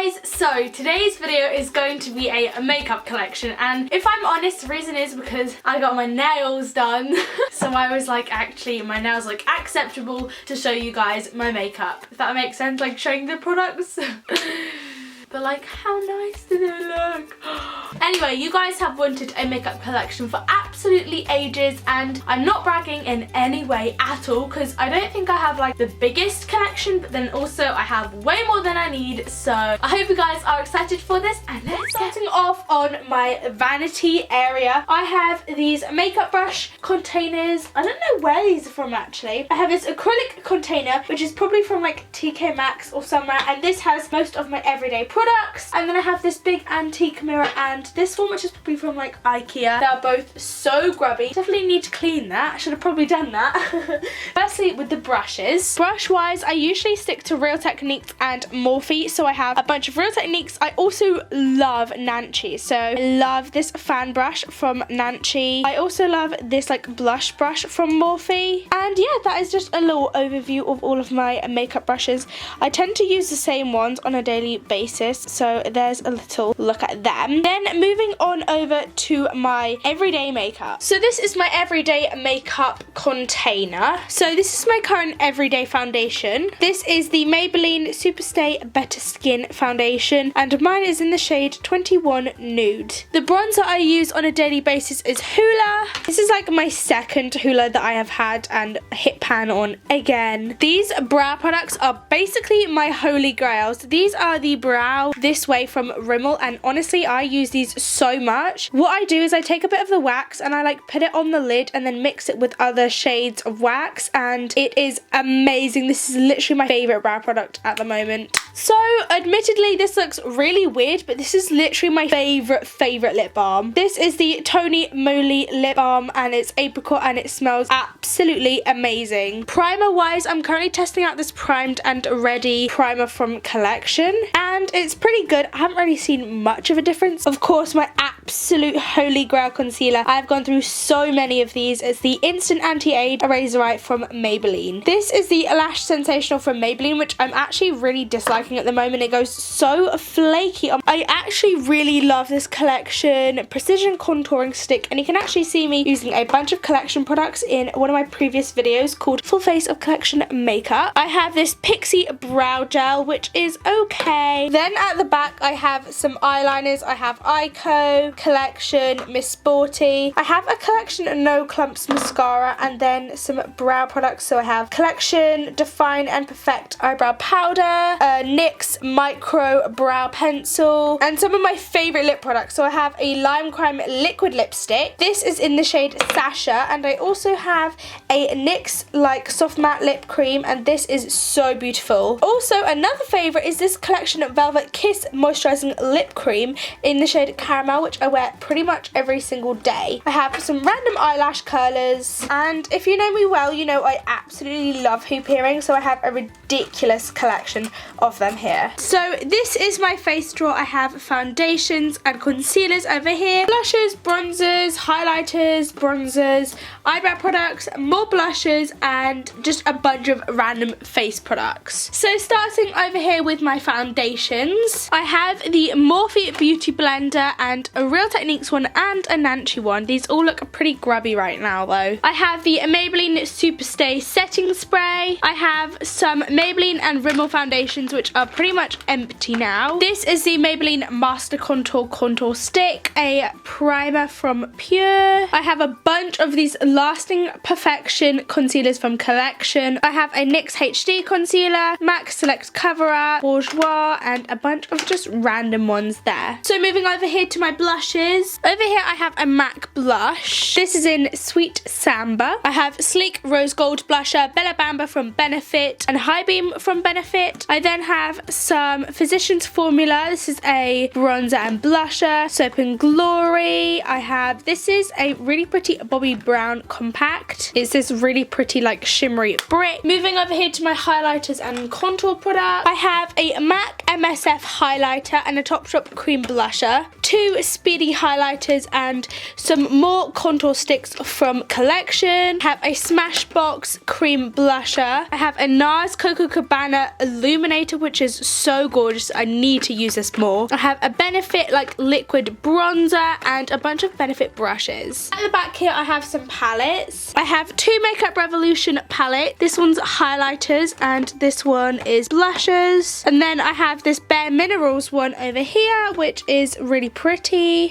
guys, so today's video is going to be a makeup collection, and if I'm honest, the reason is because I got my nails done. So I was like, actually my nails look acceptable to show you guys my makeup, if that makes sense, like showing the products. But like, how nice do they look? Anyway, you guys have wanted a makeup collection for absolutely ages, and I'm not bragging in any way at all because I don't think I have like the biggest collection, but then also I have way more than I need. So I hope you guys are excited for this, and let's starting off on my vanity area. I have these makeup brush containers. I don't know where these are from actually. I have this acrylic container, which is probably from like TK Maxx or somewhere, and this has most of my everyday products. And then I have this big antique mirror and this one, which is probably from like IKEA. They're both so grubby. Definitely need to clean that. I should have probably done that. Firstly, with the brushes. Brush wise, I usually stick to Real Techniques and Morphe, so I have a bunch of Real Techniques. I also love Nanchi, so I love this fan brush from Nanchi. I also love this like blush brush from Morphe. And yeah, that is just a little overview of all of my makeup brushes. I tend to use the same ones on a daily basis, so there's a little look at them. Then moving on over to my everyday makeup. So this is my everyday makeup container. So this is my current everyday foundation. This is the Maybelline Superstay Better Skin foundation, and mine is in the shade 21 Nude. The bronzer I use on a daily basis is Hoola. This is like my second Hoola that I have had and hit pan on again. These brow products are basically my holy grails. These are the Brow This Way from Rimmel, and honestly I use these so much. What I do is I take a bit of the wax and I like put it on the lid and then mix it with other shades of wax, and it is amazing. This is literally my favourite brow product at the moment. So admittedly this looks really weird, but this is literally my favourite lip balm. This is the Tony Moly lip balm, and it's apricot and it smells absolutely amazing. Primer wise, I'm currently testing out this Primed and Ready primer from Collection, and it's pretty good. I haven't really seen much of a difference. Of course, my absolute holy grail concealer. I've gone through so many of these. It's the Instant Anti-Age Eraserite from Maybelline. This is the Lash Sensational from Maybelline, which I'm actually really disliking at the moment. It goes so flaky. I actually really love this Collection Precision Contouring Stick, and you can actually see me using a bunch of Collection products in one of my previous videos called Full Face of Collection Makeup. I have this Pixie Brow Gel, which is okay. Then at the back I have some eyeliners. I have Ico, Collection, Miss Sporty. I have a Collection No Clumps mascara, and then some brow products. So I have Collection Define and Perfect Eyebrow Powder, NYX Micro Brow Pencil, and some of my favourite lip products. So I have a Lime Crime Liquid Lipstick. This is in the shade Sasha, and I also have a NYX like Soft Matte Lip Cream, and this is so beautiful. Also, another favourite is this Collection Velvet Kiss Moisturising Lip Cream in the shade Caramel, which I wear pretty much every single day. I have some random eyelash curlers, and if you know me well, you know I absolutely love hoop earrings, so I have a ridiculous collection of them here. So this is my face drawer. I have foundations and concealers over here, blushes, bronzers, highlighters, bronzers, eyebrow products, more blushes, and just a bunch of random face products. So starting over here with my foundations, I have the Morphe Beauty Blender and a Real Techniques one and a Nanchi one. These all look pretty grubby right now though. I have the Maybelline Superstay Setting Spray. I have some Maybelline and Rimmel foundations, which are pretty much empty now. This is the Maybelline Master Contour Stick, a primer from Pure. I have a bunch of these Lasting Perfection concealers from Collection. I have a NYX HD concealer, MAC Select Cover Up, Bourjois, and a bunch of just random ones there. So moving over here to my blushes. Over here I have a MAC blush. This is in Sweet Samba. I have Sleek Rose Gold Blusher, Bella Bamba from Benefit, and High Beam from Benefit. I then have some Physicians Formula. This is a bronzer and blusher. Soap and Glory. I have, this is a really pretty Bobbi Brown compact. It's this really pretty like shimmery brick. Moving over here to my highlighters and contour product. I have a MAC MSF highlighter and a Topshop cream blusher. 2 speedy highlighters and some more contour sticks from Collection. I have a Smashbox cream blusher. I have a NARS Coco Cabana illuminator, which is so gorgeous. I need to use this more. I have a Benefit like liquid bronzer and a bunch of Benefit brushes. At the back here I have some palettes. I have 2 Makeup Revolution palette. This one's highlighters and this one is blushes. And then I have this Bare Minerals one over here, which is really pretty.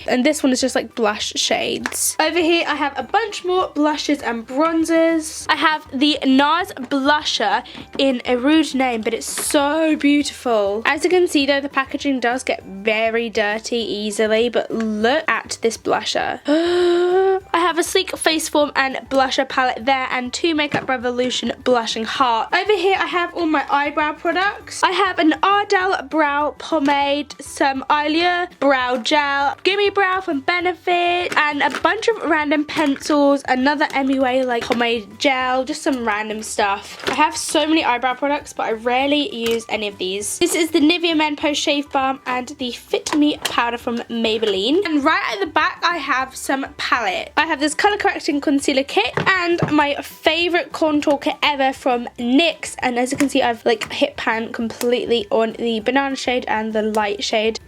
And this one is just like blush shades. Over here I have a bunch more blushes and bronzers. I have the NARS blusher in a rude name, but it's so beautiful. As you can see though, the packaging does get very dirty easily, but look at this blusher. I have a Sleek Face Form and blusher palette there and 2 Makeup Revolution blushing heart. Over here I have all my eyebrow products. I have an Ardell brow pomade, some Allure brow gel, Gimme Brow from Benefit, and a bunch of random pencils, another MUA like pomade gel, just some random stuff. I have so many eyebrow products, but I rarely use any of these. This is the Nivea Men Post Shave Balm and the Fit Me powder from Maybelline. And right at the back I have some palette. I have this colour correcting concealer kit and my favourite contour kit ever from NYX, and as you can see I've like hit pan completely on the banana shade and the light shade.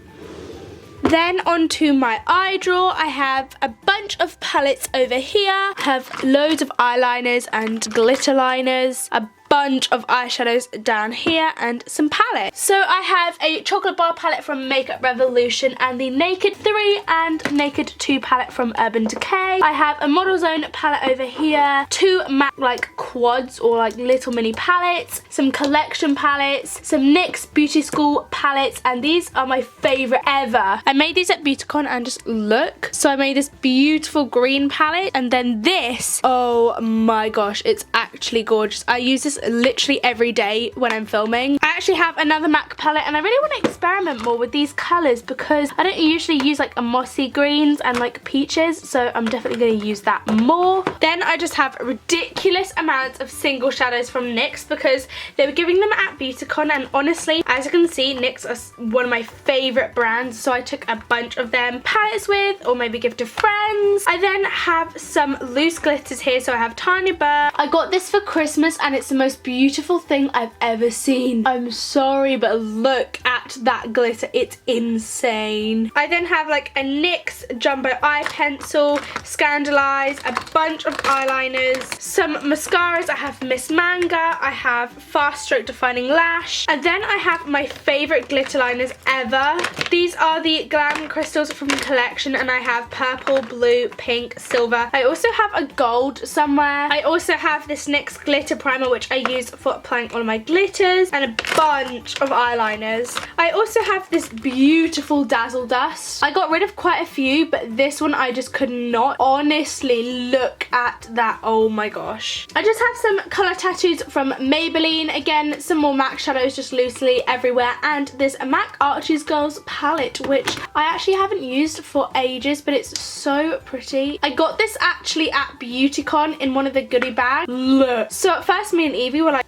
Then onto my eye drawer, I have a bunch of palettes over here. I have loads of eyeliners and glitter liners, a bunch of eyeshadows down here and some palettes. So I have a chocolate bar palette from Makeup Revolution and the Naked 3 and Naked 2 palette from Urban Decay. I have a Model Zone palette over here, 2 MAC like quads or like little mini palettes, some Collection palettes, some NYX Beauty School palettes, and these are my favourite ever. I made these at Beautycon and just look. So I made this beautiful green palette and then this, oh my gosh, it's actually gorgeous. I use this literally every day when I'm filming. I actually have another MAC palette and I really want to experiment more with these colours because I don't usually use like a mossy greens and like peaches, so I'm definitely going to use that more. Then I just have ridiculous amounts of single shadows from NYX because they were giving them at Beautycon, and honestly, as you can see, NYX are one of my favourite brands, so I took a bunch of them palettes with, or maybe give to friends. I then have some loose glitters here, so I have Tiny Bird. I got this for Christmas and it's the most beautiful thing I've ever seen. I'm sorry, but look at that glitter. It's insane. I then have like a NYX jumbo eye pencil, Scandalize, a bunch of eyeliners, some mascaras. I have Miss Manga, I have Fast Stroke Defining Lash, and then I have my favourite glitter liners ever. These are the Glam Crystals from Collection, and I have purple, blue, pink, silver. I also have a gold somewhere. I also have this NYX glitter primer, which I use for applying all of my glitters, and a bunch of eyeliners. I also have this beautiful Dazzle Dust. I got rid of quite a few, but this one I just could not. Honestly, look at that. Oh my gosh. I just have some colour tattoos from Maybelline. Again, some more MAC shadows just loosely everywhere, and this MAC Archie's Girls palette, which I actually haven't used for ages, but it's so pretty. I got this actually at Beautycon in one of the goodie bags. Look. So at first me and Evie were like,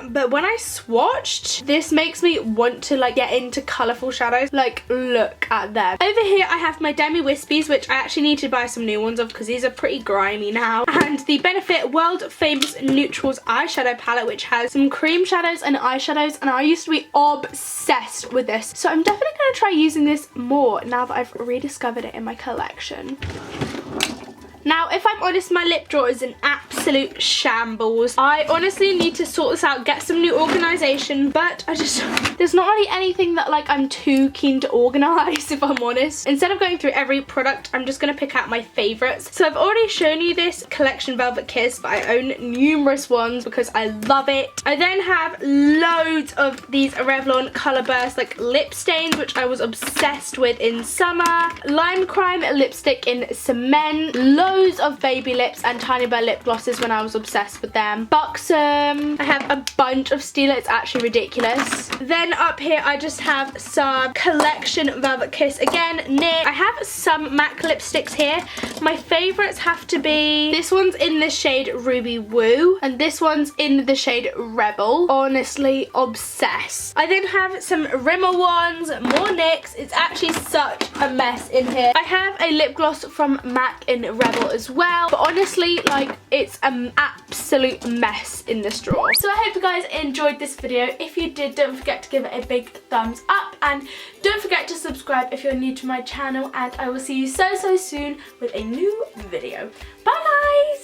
but when I swatched, this makes me want to like get into colourful shadows. Like, look at them. Over here I have my Demi Wispies, which I actually need to buy some new ones of because these are pretty grimy now. And the Benefit World Famous Neutrals eyeshadow palette, which has some cream shadows and eyeshadows, and I used to be obsessed with this. So I'm definitely going to try using this more now that I've rediscovered it in my collection. Now, if I'm honest, my lip drawer is an absolute shambles. I honestly need to sort this out, get some new organisation, but there's not really anything that like I'm too keen to organise, if I'm honest. Instead of going through every product, I'm just going to pick out my favourites. So I've already shown you this Collection Velvet Kiss, but I own numerous ones because I love it. I then have loads of these Revlon Colour Burst like lip stains, which I was obsessed with in summer. Lime Crime lipstick in cement. Loads loads of baby lips and Tiny Bear lip glosses when I was obsessed with them. Buxom. I have a bunch of Stila. It's actually ridiculous. Then up here I just have some Collection Velvet Kiss. Again, NYX. I have some MAC lipsticks here. My favourites have to be, this one's in the shade Ruby Woo and this one's in the shade Rebel. Honestly obsessed. I then have some Rimmel ones, more NYX. It's actually such a mess in here. I have a lip gloss from MAC in Rebel as well, but honestly, like, it's an absolute mess in this drawer. So I hope you guys enjoyed this video. If you did, don't forget to give it a big thumbs up and don't forget to subscribe if you're new to my channel, and I will see you so soon with a new video. Bye guys!